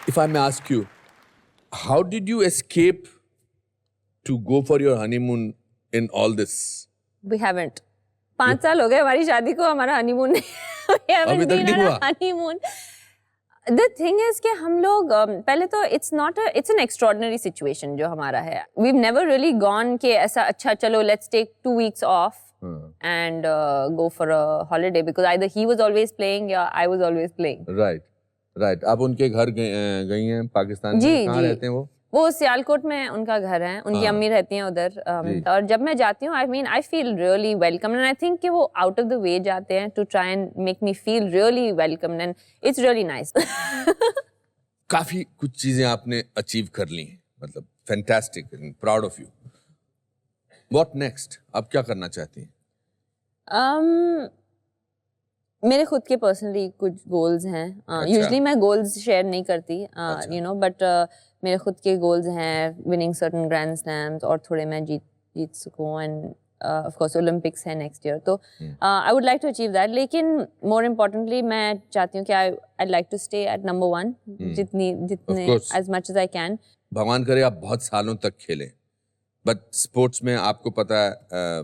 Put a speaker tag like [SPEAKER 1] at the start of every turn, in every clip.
[SPEAKER 1] If I may ask you, how did you escape to go for your honeymoon in all this?
[SPEAKER 2] We haven't. 5 साल हो गए हमारी शादी को, हमारा हनीमून
[SPEAKER 1] अभी तक नहीं हुआ?
[SPEAKER 2] हनीमून. The thing is कि हम लोग पहले तो it's an extraordinary situation जो हमारा है. We've never really gone कि ऐसा अच्छा चलो let's take 2 weeks off and go for a holiday because either he was always playing or I was always playing.
[SPEAKER 1] Right. आप उनके घर गई हैं पाकिस्तान में? कहाँ रहते हैं
[SPEAKER 2] वो सियालकोट में उनका घर है, उनकी अम्मी रहती हैं उधर. और जब मैं जाती हूँ I feel really welcome and I think कि वो out of the way जाते हैं to try and make me feel really welcomed and it's really nice.
[SPEAKER 1] काफी कुछ चीजें आपने अचीव कर ली हैं, मतलब fantastic and proud of you. What next? अब क्या करना चाहती हैं?
[SPEAKER 2] मेरे खुद के पर्सनली कुछ गोल्स हैं. यूजुअली मैं गोल्स शेयर नहीं करती, you know, but मेरे खुद के गोल्स हैं विनिंग सर्टन ग्रैंड स्लैम्स और थोड़े मैं जीत सकूं एंड ऑफ कोर्स ओलंपिक्स है नेक्स्ट ईयर, तो I would like to achieve that. लेकिन मोर इम्पोर्टेंटली मैं चाहती हूँ कि I like to stay at number 1 जितने as much as I can.
[SPEAKER 1] भगवान करे आप बहुत सालों तक खेलें, बट स्पोर्ट्स में आपको पता है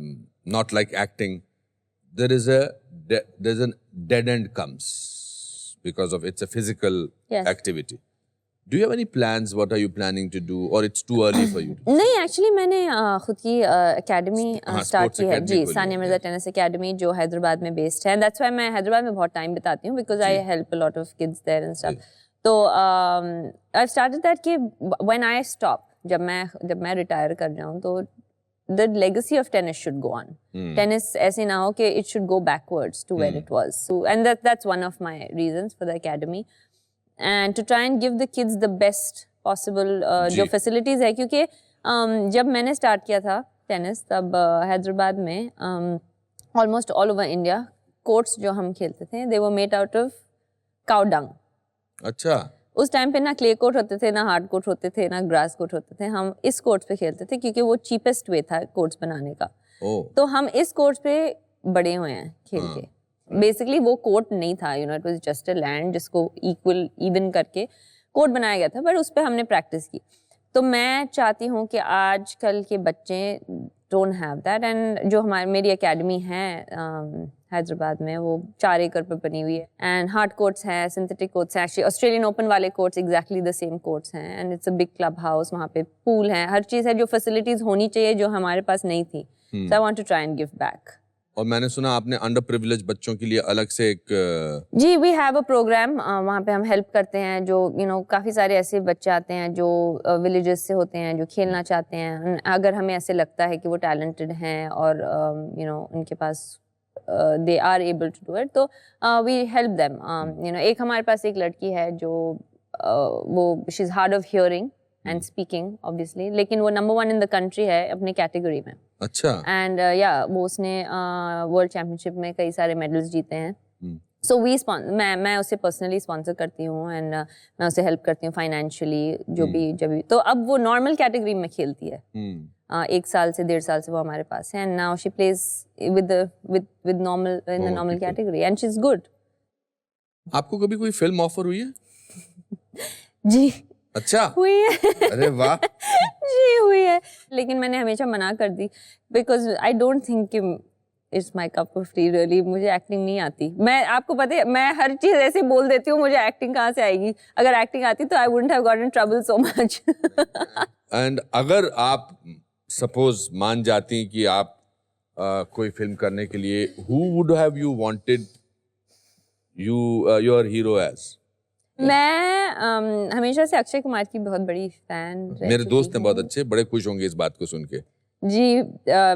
[SPEAKER 1] not like acting, there's a dead end comes because of it's a physical activity. Do you have any plans? What are you planning to do, or it's too early for you?
[SPEAKER 2] नहीं, actually मैंने खुद की academy start की है जी, Sania Mirza tennis academy, जो हैदराबाद में based है. That's why मैं हैदराबाद में बहुत टाइम बिताती हूँ because I help a lot of kids there and stuff. तो आई स्टार्टेड दैट कि व्हेन आई स्टॉप, जब मैं रिटायर कर जाऊँ तो the legacy of tennis should go on. Tennis ऐसे ना हो कि it should go backwards to where it was. So, and that's one of my reasons for the academy. And to try and give the kids the best possible जो facilities है, क्योंकि जब मैंने start किया था tennis तब हैदराबाद में almost all over India courts जो हम खेलते थे they were made out of cow dung.
[SPEAKER 1] अच्छा.
[SPEAKER 2] उस टाइम पे ना क्ले कोर्ट होते थे, ना हार्ड कोर्ट होते थे, ना ग्रास कोर्ट होते थे. हम इस कोर्ट पे खेलते थे क्योंकि वो चीपेस्ट वे था कोर्ट्स बनाने का. तो हम इस कोर्ट पे बड़े हुए हैं खेल के. बेसिकली वो कोर्ट नहीं था, you know, it was just a land जिसको इवन करके कोर्ट बनाया गया था, बट उस पे हमने प्रैक्टिस की. तो मैं चाहती हूँ कि आजकल के बच्चे डोंट हैव दैट. एंड जो मेरी एकेडमी है हैदराबाद में, वो 4 एकड़ पर बनी हुई है एंड हार्ड कोर्ट्स हैं, सिंथेटिक कोर्ट्स हैं. एक्चुअली ऑस्ट्रेलियन ओपन वाले courts exactly the same courts हैं and it's a big club house. वहाँ पे पूल है, हर चीज़ है जो फैसिलिटीज होनी चाहिए जो हमारे पास नहीं थी. So I want to try and give back.
[SPEAKER 1] और मैंने सुना आपने अंडर प्रिविलेज बच्चों के लिए अलग से एक
[SPEAKER 2] जी, वी हैव अ प्रोग्राम. वहाँ पे हम हेल्प करते हैं. जो यू नो काफ़ी सारे ऐसे बच्चे आते हैं जो विलेजेस से होते हैं, जो खेलना चाहते हैं. अगर हमें ऐसे लगता है कि वो टैलेंटेड हैं और यू नो उनके पास they are able to do it, तो we help them. You know, एक हमारे पास एक लड़की है जो वो she's hard of hearing and speaking obviously, लेकिन वो नंबर 1 in the country है अपने कैटेगरी में.
[SPEAKER 1] अच्छा.
[SPEAKER 2] एंड वो उसने वर्ल्ड चैंपियनशिप में कई सारे मेडल्स जीते हैं. सो मैं उसे पर्सनली स्पॉन्सर करती हूँ एंड मैं उसे हेल्प करती हूँ फाइनेंशियली जब भी. तो अब वो नॉर्मल कैटेगरी में खेलती है. 1 साल से 1.5 साल से वो हमारे पास है and now she plays with normal in the normal category and she's good.
[SPEAKER 1] आपको कभी कोई फिल्म ऑफर हुई है?
[SPEAKER 2] जी.
[SPEAKER 1] अच्छा.
[SPEAKER 2] हुई है.
[SPEAKER 1] अरे वाह.
[SPEAKER 2] जी हुई है, लेकिन मैंने हमेशा मना कर दी because I don't think it's my cup of tea. Really मुझे एक्टिंग नहीं आती. मैं आपको पता है मैं हर चीज़ ऐसे बोल देती हूँ, मुझे एक्टिंग कहाँ से आएगी. अगर एक्टिंग आती तो I wouldn't have got in trouble so much.
[SPEAKER 1] And अगर आप सपोज मान जाती कि आप कोई फिल्म करने के लिए, who would have you wanted your hero as?
[SPEAKER 2] मैं हमेशा से अक्षय कुमार की बहुत बड़ी फैन रह चुकी.
[SPEAKER 1] मेरे दोस्त हैं बहुत अच्छे, बड़े खुश होंगे इस बात को सुन के.
[SPEAKER 2] जी,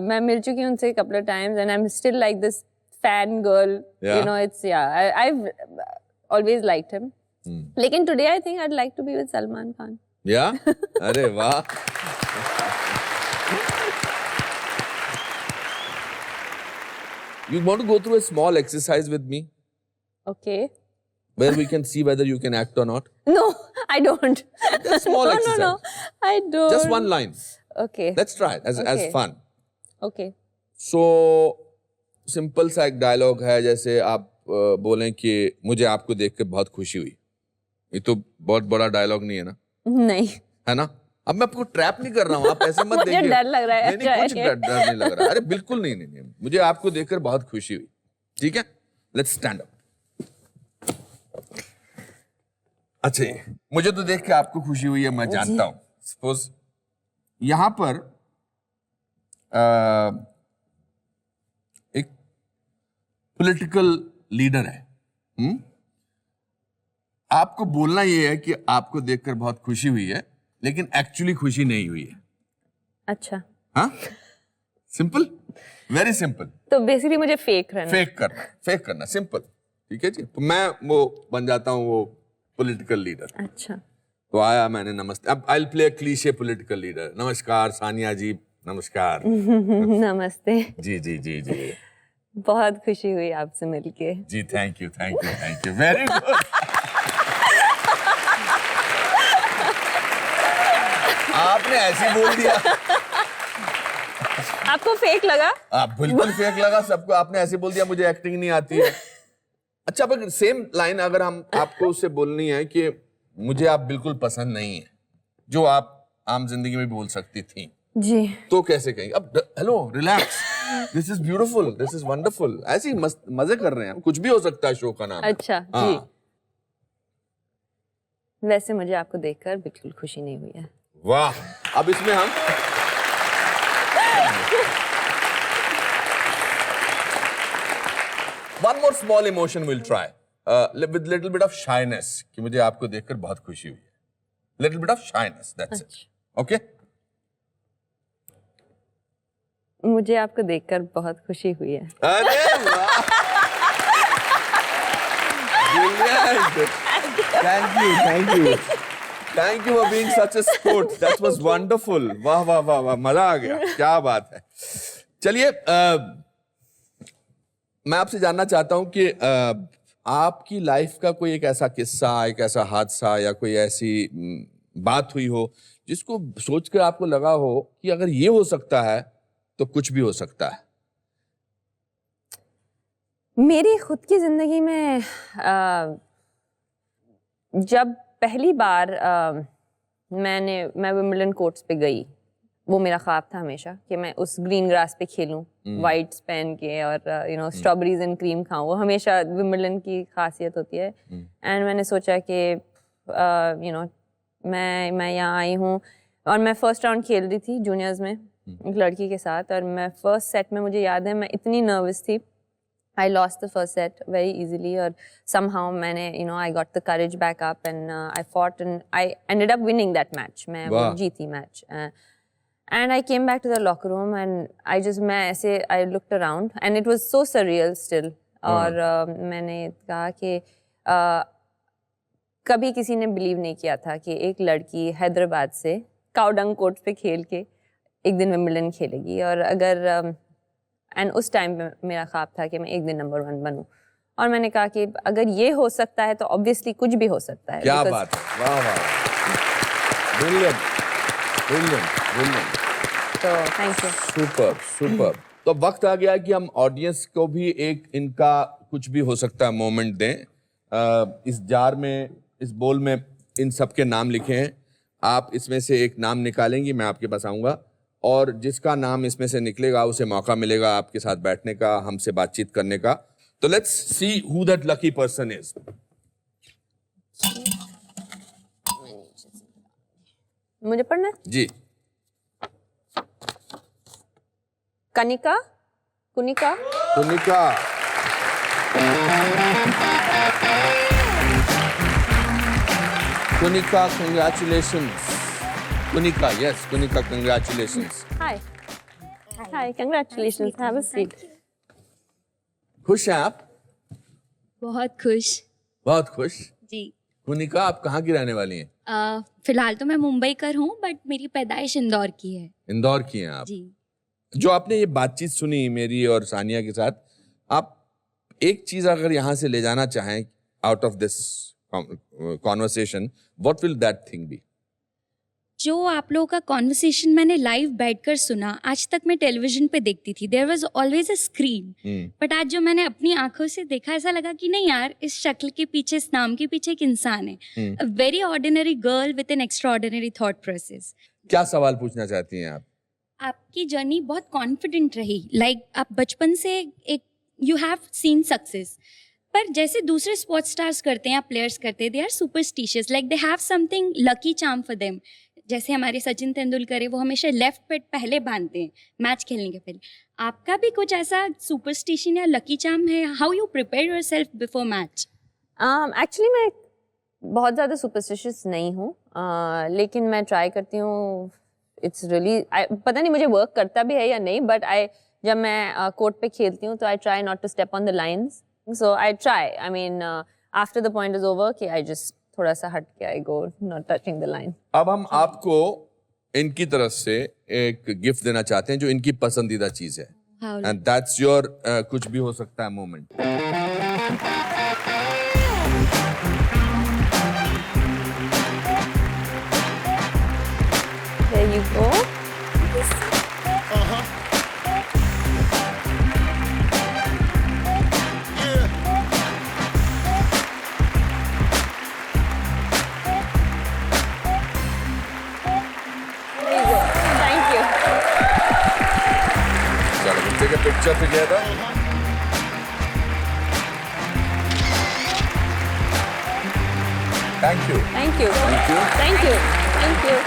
[SPEAKER 2] मैं मिल चुकी हूँ उनसे couple of times and I'm still like this fan girl. You know, it's I've always liked him. लेकिन today I think I'd like to be with Salman Khan.
[SPEAKER 1] Yeah? अरे वाह. You want to go through a small exercise with me?
[SPEAKER 2] Okay.
[SPEAKER 1] Where we can see whether you can act or not?
[SPEAKER 2] No, I don't.
[SPEAKER 1] A small exercise.
[SPEAKER 2] No, I don't.
[SPEAKER 1] Just one line.
[SPEAKER 2] Okay.
[SPEAKER 1] Let's try it as fun.
[SPEAKER 2] Okay.
[SPEAKER 1] So, simple सा एक dialogue है, जैसे आप बोलें कि मुझे आपको देख के बहुत खुशी हुई. ये तो बहुत बड़ा डायलॉग नहीं है ना?
[SPEAKER 2] नहीं,
[SPEAKER 1] है ना? अब मैं आपको ट्रैप नहीं कर रहा हूँ, आप ऐसे मत
[SPEAKER 2] मुझे
[SPEAKER 1] देखिए।
[SPEAKER 2] डर लग रहा है।
[SPEAKER 1] नहीं, कुछ डर नहीं लग रहा। अरे बिल्कुल नहीं, नहीं, नहीं। मुझे आपको देखकर बहुत खुशी हुई। ठीक है, लेट्स स्टैंड अप। अच्छा, मुझे तो देख के आपको खुशी हुई है, मैं जानता हूँ। सपोज यहां पर एक पॉलिटिकल लीडर है, आपको बोलना ये है कि आपको देखकर बहुत खुशी हुई है, लेकिन एक्चुअली खुशी नहीं हुई है।
[SPEAKER 2] अच्छा,
[SPEAKER 1] हाँ, सिंपल, वेरी सिंपल।
[SPEAKER 2] तो बेसिकली मुझे फेक
[SPEAKER 1] करना सिंपल। ठीक है जी, तो मैं वो बन जाता हूँ वो पॉलिटिकल लीडर।
[SPEAKER 2] अच्छा,
[SPEAKER 1] तो आया मैंने, नमस्ते। अब I will play cliché political leader. नमस्कार सानिया जी, नमस्कार।
[SPEAKER 2] नमस्ते।
[SPEAKER 1] जी जी जी जी
[SPEAKER 2] बहुत खुशी हुई आपसे मिलके।
[SPEAKER 1] जी, thank you thank you thank you, very good. आपने ऐसे बोल दिया।
[SPEAKER 2] आपको फेक लगा?
[SPEAKER 1] आप बिल्कुल फेक लगा सबको। आपने ऐसे बोल दिया मुझे एक्टिंग नहीं आती है। अच्छा, पर सेम लाइन अगर हम आपको उससे बोलनी है कि मुझे आप बिल्कुल पसंद नहीं है, जो आप आम जिंदगी में भी बोल सकती थी,
[SPEAKER 2] जी,
[SPEAKER 1] तो कैसे कहेंगे? अब hello, relax, this is beautiful, this is wonderful. ऐसे ही मजे कर रहे हैं हम, कुछ भी हो सकता है, शो का नाम है।
[SPEAKER 2] अच्छा
[SPEAKER 1] हाँ।
[SPEAKER 2] जी। वैसे मुझे आपको देखकर बिल्कुल खुशी नहीं हुई है।
[SPEAKER 1] वाह, अब इसमें हम one more small emotion we'll try with little bit of shyness कि मुझे आपको देखकर बहुत खुशी हुई है। Little bit of shyness, that's it. Okay?
[SPEAKER 2] मुझे आपको देखकर बहुत खुशी हुई है।
[SPEAKER 1] अरे वाह! Brilliant! Thank you. Thank you for being such a sport. That was wonderful. वाह वाह वाह वाह, मजा आ गया, क्या बात है। चलिए, मैं आपसे जानना चाहता हूं कि आपकी लाइफ का कोई एक ऐसा किस्सा, एक ऐसा हादसा या कोई ऐसी बात हुई हो जिसको सोचकर आपको लगा हो कि अगर ये हो सकता है तो कुछ भी हो सकता है।
[SPEAKER 2] मेरी खुद की जिंदगी में जब पहली बार मैं विंबलडन कोर्ट्स पे गई, वो मेरा ख्वाब था हमेशा कि मैं उस ग्रीन ग्रास पे खेलूं, वाइट्स पहन के, और स्ट्रॉबेरीज एंड क्रीम खाऊं। वो हमेशा विंबलडन की खासियत होती है। एंड मैंने सोचा कि मैं यहाँ आई हूँ, और मैं फर्स्ट राउंड खेल रही थी जूनियर्स में एक लड़की के साथ, और मैं फर्स्ट सेट में, मुझे याद है, मैं इतनी नर्वस थी, I lost the first set very easily, और somehow मैंने I got the courage back up, and I fought, and I ended up winning that match. मैं वो जीती match, and I came back to the locker room, and मैं ऐसे I looked around, and it was so surreal still. और मैंने कहा कि कभी किसी ने बिलीव नहीं किया था कि एक लड़की हैदराबाद से काउडंग कोर्ट पे खेल के एक दिन विंबलडन खेलेगी। और अगर एंड उस टाइम पे मेरा ख्वाब था कि मैं एक दिन नंबर 1 बनूं, और मैंने कहा कि अगर ये हो सकता है तो ऑब्वियसली कुछ भी हो सकता है।
[SPEAKER 1] क्या बात है, वाह वाह, ब्रिलियंट ब्रिलियंट ब्रिलियंट।
[SPEAKER 2] तो थैंक यू।
[SPEAKER 1] सुपर। तो वक्त आ गया कि हम ऑडियंस को भी एक इनका कुछ भी हो सकता है मोमेंट दें। इस जार में, इस बोल में इन सब के नाम लिखे हैं। आप इसमें से एक नाम निकालेंगी, मैं आपके पास आऊंगा, और जिसका नाम इसमें से निकलेगा उसे मौका मिलेगा आपके साथ बैठने का, हमसे बातचीत करने का। तो let's see who that lucky person is.
[SPEAKER 2] मुझे पढ़ना है
[SPEAKER 1] जी।
[SPEAKER 2] Kunika.
[SPEAKER 1] Kunika, congratulations. Kunika, yes, Kunika, congratulations.
[SPEAKER 2] Hi, congratulations. Have a seat.
[SPEAKER 1] खुश हैं आप?
[SPEAKER 3] बहुत खुश।
[SPEAKER 1] बहुत खुश।
[SPEAKER 3] जी।
[SPEAKER 1] कुनिका, आप कहाँ की रहने वाली हैं?
[SPEAKER 3] फिलहाल तो मैं मुंबई कर हूँ, बट मेरी पैदाइश इंदौर की है।
[SPEAKER 1] इंदौर की हैं आप? जी। जो आपने ये बातचीत सुनी मेरी और सानिया के साथ, आप एक चीज अगर यहाँ से ले जाना चाहें out of this conversation, what will that thing be?
[SPEAKER 3] जो आप लोगों का कॉन्वर्सेशन मैंने लाइव बैठकर सुना, आज तक मैं टेलीविजन पे देखती थी, there was always a screen, but आज जो मैंने अपनी आंखों से देखा, ऐसा लगा कि नहीं यार, इस शक्ल के पीछे, इस नाम के पीछे एक इंसान है, a very ordinary girl with an extra ordinary thought process.
[SPEAKER 1] क्या सवाल पूछना चाहती हैं आप?
[SPEAKER 3] आपकी जर्नी बहुत कॉन्फिडेंट रही, लाइक आप बचपन से एक यू हैव सीन सक्सेस, पर जैसे दूसरे स्पोर्ट्स स्टार्स करते हैं या प्लेयर्स करते हैं, they are superstitious, like they have something lucky charm for them. जैसे हमारे सचिन तेंदुलकर है, वो हमेशा लेफ्ट पैड पहले बांधते हैं मैच खेलने के पहले। आपका भी कुछ ऐसा सुपरस्टिशन या लकी चार्म है? How you prepare yourself before match?
[SPEAKER 2] Actually मैं बहुत ज़्यादा सुपरस्टिशियस नहीं हूँ, लेकिन मैं ट्राई करती हूँ, इट्स रियली, पता नहीं मुझे वर्क करता भी है या नहीं, बट जब मैं कोर्ट पे खेलती हूँ तो I try not to step on the lines, so I try, I mean after the point is over कि आई जस्ट थोड़ा सा हट के I go, not touching the line.
[SPEAKER 1] अब हम आपको इनकी तरफ से एक गिफ्ट देना चाहते हैं जो इनकी पसंदीदा चीज है, एंड दैट्स योर कुछ भी हो सकता है moment.
[SPEAKER 2] There you go. There you go. Thank you.
[SPEAKER 1] Chalo, we'll take a picture together. Thank you.
[SPEAKER 2] Thank you.
[SPEAKER 1] Thank you.
[SPEAKER 2] Thank you. Thank you.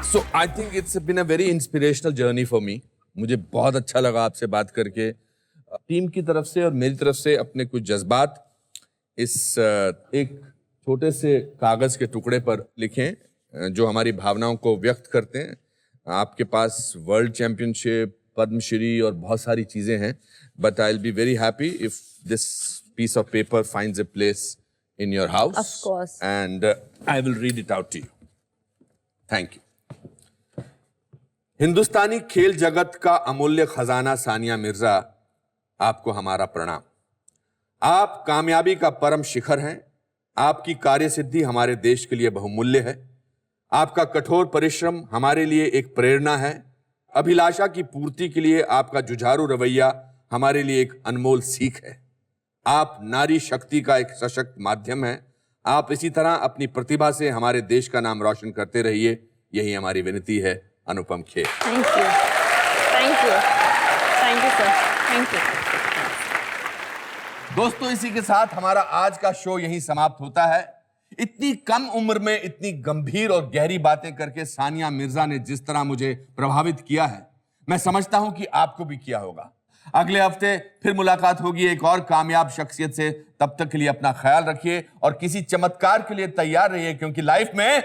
[SPEAKER 1] So I think it's been a very inspirational journey for me. मुझे बहुत अच्छा लगा आपसे बात करके। Team की तरफ से और मेरी तरफ से अपने कुछ जज्बात इस एक छोटे से कागज के टुकड़े पर लिखें जो हमारी भावनाओं को व्यक्त करते हैं। आपके पास वर्ल्ड चैंपियनशिप, पद्मश्री और बहुत सारी चीजें हैं, but I'll be very happy if this piece of paper finds a place in your house.
[SPEAKER 2] Of course.
[SPEAKER 1] And I will read it out to you. Thank you. हिंदुस्तानी खेल जगत का अमूल्य खजाना सानिया मिर्जा, आपको हमारा प्रणाम। आप कामयाबी का परम शिखर हैं। आपकी कार्यसिद्धि हमारे देश के लिए बहुमूल्य है। आपका कठोर परिश्रम हमारे लिए एक प्रेरणा है। अभिलाषा की पूर्ति के लिए आपका जुझारू रवैया हमारे लिए एक अनमोल सीख है। आप नारी शक्ति का एक सशक्त माध्यम हैं। आप इसी तरह अपनी प्रतिभा से हमारे देश का नाम रोशन करते रहिए, यही हमारी विनती है। Anupam Kher.
[SPEAKER 2] Thank you. Thank you. Thank you, sir. Thank you.
[SPEAKER 1] दोस्तों, इसी के साथ हमारा आज का शो यहीं समाप्त होता है। इतनी कम उम्र में इतनी गंभीर और गहरी बातें करके सानिया मिर्जा ने जिस तरह मुझे प्रभावित किया है, मैं समझता हूं कि आपको भी किया होगा। अगले हफ्ते फिर मुलाकात होगी एक और कामयाब शख्सियत से। तब तक के लिए अपना ख्याल रखिए और किसी चमत्कार के लिए तैयार रहिए, क्योंकि लाइफ में